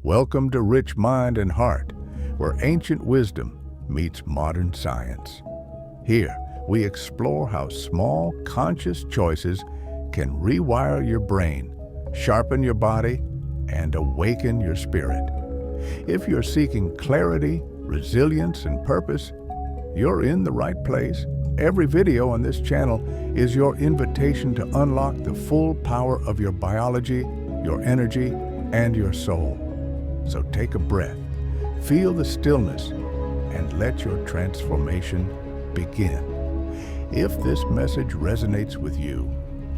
Welcome to Rich Mind and Heart, where ancient wisdom meets modern science. Here, we explore how small, conscious choices can rewire your brain, sharpen your body, and awaken your spirit. If you're seeking clarity, resilience, and purpose, you're in the right place. Every video on this channel is your invitation to unlock the full power of your biology, your energy, and your soul. So take a breath, feel the stillness, and let your transformation begin. If this message resonates with you,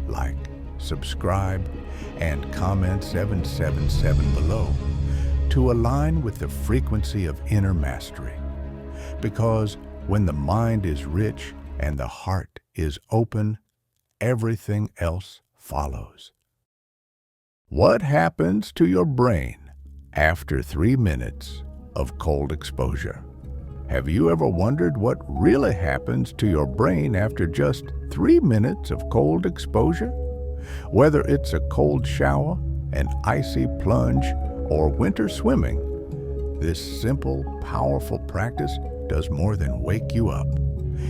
like, subscribe, and comment 777 below to align with the frequency of inner mastery. Because when the mind is rich and the heart is open, everything else follows. What happens to your brain after 3 minutes of cold exposure? Have you ever wondered what really happens to your brain after just 3 minutes of cold exposure? Whether it's a cold shower, an icy plunge, or winter swimming, this simple, powerful practice does more than wake you up.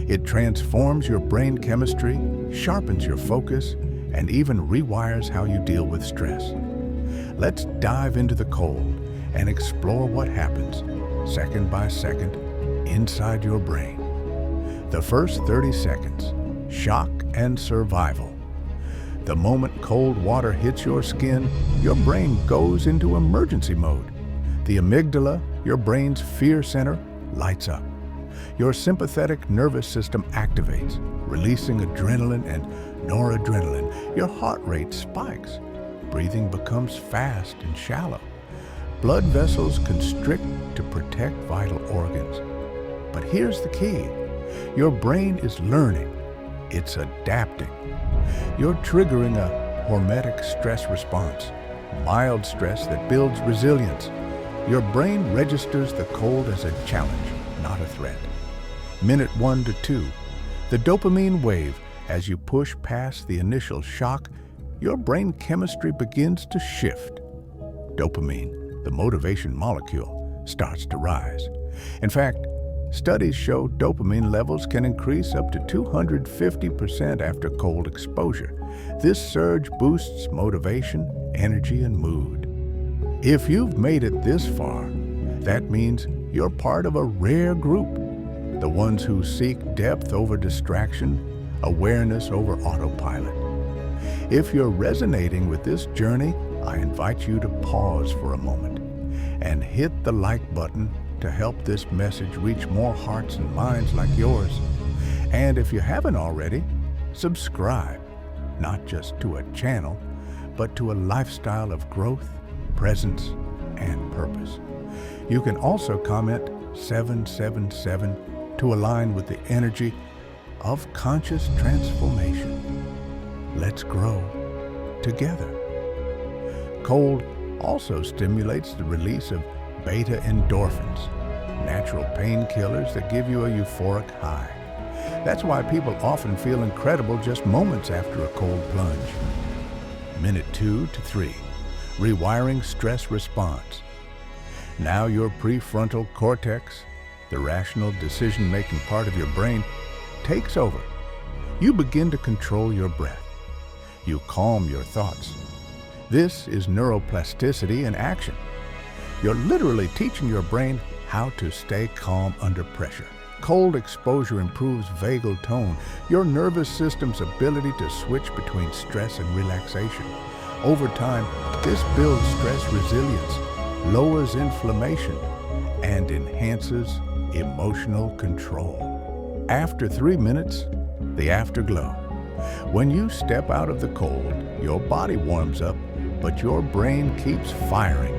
It transforms your brain chemistry, sharpens your focus, and even rewires how you deal with stress. Let's dive into the cold and explore what happens, second by second, inside your brain. The first 30 seconds, shock and survival. The moment cold water hits your skin, your brain goes into emergency mode. The amygdala, your brain's fear center, lights up. Your sympathetic nervous system activates, releasing adrenaline and noradrenaline. Your heart rate spikes. Breathing becomes fast and shallow. Blood vessels constrict to protect vital organs. But here's the key. Your brain is learning. It's adapting. You're triggering a hormetic stress response, mild stress that builds resilience. Your brain registers the cold as a challenge, not a threat. Minute 1 to 2, the dopamine wave. As you push past the initial shock, your brain chemistry begins to shift. Dopamine, the motivation molecule, starts to rise. In fact, studies show dopamine levels can increase up to 250% after cold exposure. This surge boosts motivation, energy, and mood. If you've made it this far, that means you're part of a rare group, the ones who seek depth over distraction, awareness over autopilot. If you're resonating with this journey, I invite you to pause for a moment and hit the like button to help this message reach more hearts and minds like yours. And if you haven't already, subscribe, not just to a channel, but to a lifestyle of growth, presence, and purpose. You can also comment 777 to align with the energy of conscious transformation. Let's grow together. Cold also stimulates the release of beta endorphins, natural painkillers that give you a euphoric high. That's why people often feel incredible just moments after a cold plunge. Minute 2 to 3, rewiring stress response. Now your prefrontal cortex, the rational decision-making part of your brain, takes over. You begin to control your breath. You calm your thoughts. This is neuroplasticity in action. You're literally teaching your brain how to stay calm under pressure. Cold exposure improves vagal tone, your nervous system's ability to switch between stress and relaxation. Over time, this builds stress resilience, lowers inflammation, and enhances emotional control. After 3 minutes, the afterglow. When you step out of the cold, your body warms up, but your brain keeps firing.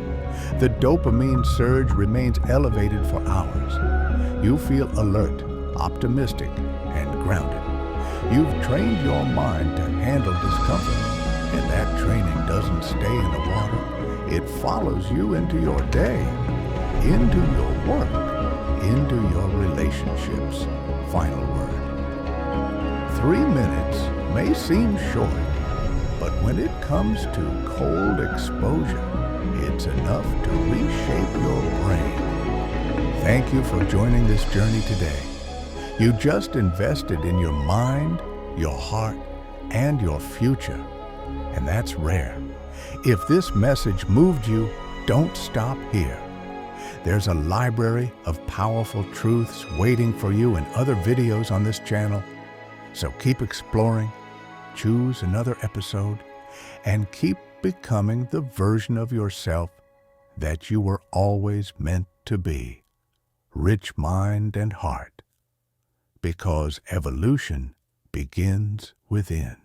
The dopamine surge remains elevated for hours. You feel alert, optimistic, and grounded. You've trained your mind to handle discomfort, and that training doesn't stay in the water. It follows you into your day, into your work, into your relationships. Final word. 3 minutes may seem short, but when it comes to cold exposure, It's enough to reshape your brain. Thank you for joining this journey today. You just invested in your mind, your heart, and your future, and that's rare. If this message moved you, don't stop here. There's a library of powerful truths waiting for you in other videos on this channel. So keep exploring, choose another episode, and keep becoming the version of yourself that you were always meant to be. Rich mind and heart. Because evolution begins within.